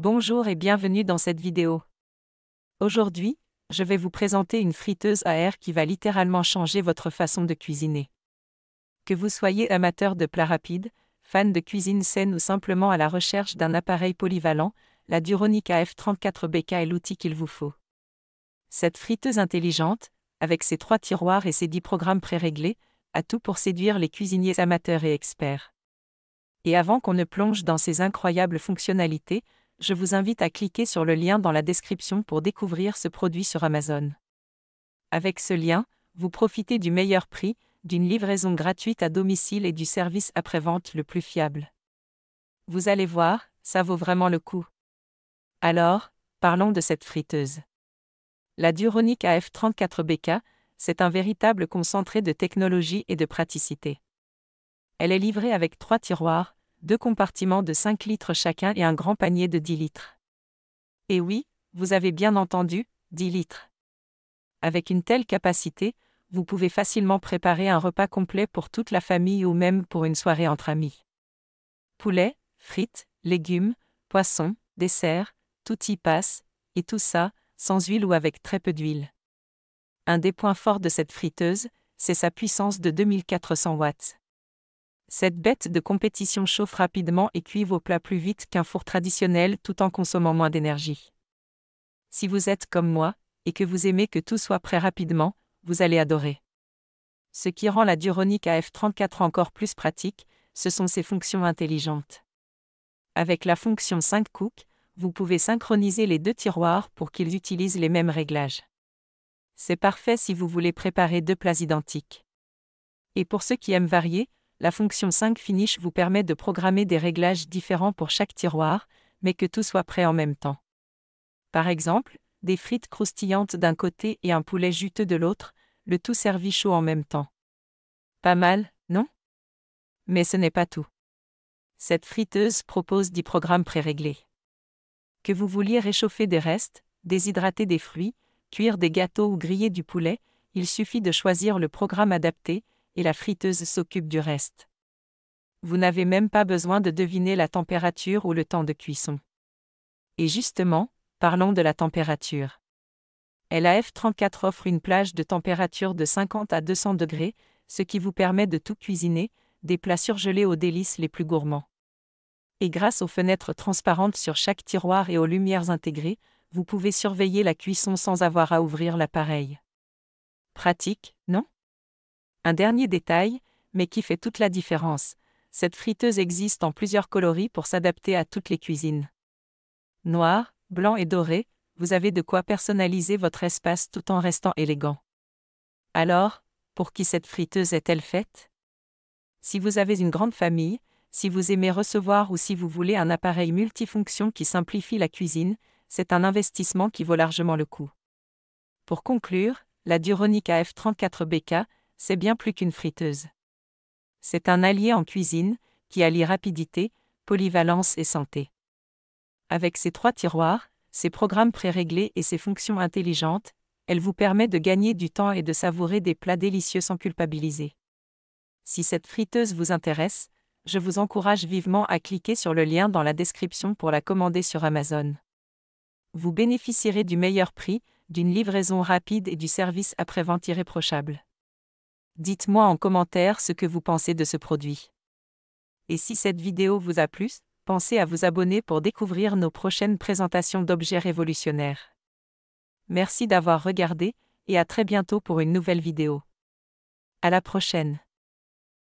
Bonjour et bienvenue dans cette vidéo. Aujourd'hui, je vais vous présenter une friteuse à air qui va littéralement changer votre façon de cuisiner. Que vous soyez amateur de plats rapides, fan de cuisine saine ou simplement à la recherche d'un appareil polyvalent, la Duronic AF34BK est l'outil qu'il vous faut. Cette friteuse intelligente, avec ses 3 tiroirs et ses 10 programmes préréglés, a tout pour séduire les cuisiniers amateurs et experts. Et avant qu'on ne plonge dans ces incroyables fonctionnalités, je vous invite à cliquer sur le lien dans la description pour découvrir ce produit sur Amazon. Avec ce lien, vous profitez du meilleur prix, d'une livraison gratuite à domicile et du service après-vente le plus fiable. Vous allez voir, ça vaut vraiment le coup. Alors, parlons de cette friteuse. La Duronic AF34BK, c'est un véritable concentré de technologie et de praticité. Elle est livrée avec 3 tiroirs, 2 compartiments de 5 litres chacun et un grand panier de 10 litres. Et oui, vous avez bien entendu, 10 litres. Avec une telle capacité, vous pouvez facilement préparer un repas complet pour toute la famille ou même pour une soirée entre amis. Poulet, frites, légumes, poissons, desserts, tout y passe, et tout ça, sans huile ou avec très peu d'huile. Un des points forts de cette friteuse, c'est sa puissance de 2400 watts. Cette bête de compétition chauffe rapidement et cuit vos plats plus vite qu'un four traditionnel tout en consommant moins d'énergie. Si vous êtes comme moi, et que vous aimez que tout soit prêt rapidement, vous allez adorer. Ce qui rend la Duronic AF34 encore plus pratique, ce sont ses fonctions intelligentes. Avec la fonction 5 Cook, vous pouvez synchroniser les 2 tiroirs pour qu'ils utilisent les mêmes réglages. C'est parfait si vous voulez préparer 2 plats identiques. Et pour ceux qui aiment varier, la fonction 5 Finish vous permet de programmer des réglages différents pour chaque tiroir, mais que tout soit prêt en même temps. Par exemple, des frites croustillantes d'un côté et un poulet juteux de l'autre, le tout servi chaud en même temps. Pas mal, non? Mais ce n'est pas tout. Cette friteuse propose 10 programmes préréglés. Que vous vouliez réchauffer des restes, déshydrater des fruits, cuire des gâteaux ou griller du poulet, il suffit de choisir le programme adapté, et la friteuse s'occupe du reste. Vous n'avez même pas besoin de deviner la température ou le temps de cuisson. Et justement, parlons de la température. La F34 offre une plage de température de 50 à 200 degrés, ce qui vous permet de tout cuisiner, des plats surgelés aux délices les plus gourmands. Et grâce aux fenêtres transparentes sur chaque tiroir et aux lumières intégrées, vous pouvez surveiller la cuisson sans avoir à ouvrir l'appareil. Pratique, non? Un dernier détail, mais qui fait toute la différence, cette friteuse existe en plusieurs coloris pour s'adapter à toutes les cuisines. Noir, blanc et doré, vous avez de quoi personnaliser votre espace tout en restant élégant. Alors, pour qui cette friteuse est-elle faite? Si vous avez une grande famille, si vous aimez recevoir ou si vous voulez un appareil multifonction qui simplifie la cuisine, c'est un investissement qui vaut largement le coup. Pour conclure, la Duronic AF34BK, c'est bien plus qu'une friteuse. C'est un allié en cuisine, qui allie rapidité, polyvalence et santé. Avec ses 3 tiroirs, ses programmes préréglés et ses fonctions intelligentes, elle vous permet de gagner du temps et de savourer des plats délicieux sans culpabiliser. Si cette friteuse vous intéresse, je vous encourage vivement à cliquer sur le lien dans la description pour la commander sur Amazon. Vous bénéficierez du meilleur prix, d'une livraison rapide et du service après-vente irréprochable. Dites-moi en commentaire ce que vous pensez de ce produit. Et si cette vidéo vous a plu, pensez à vous abonner pour découvrir nos prochaines présentations d'objets révolutionnaires. Merci d'avoir regardé, et à très bientôt pour une nouvelle vidéo. À la prochaine.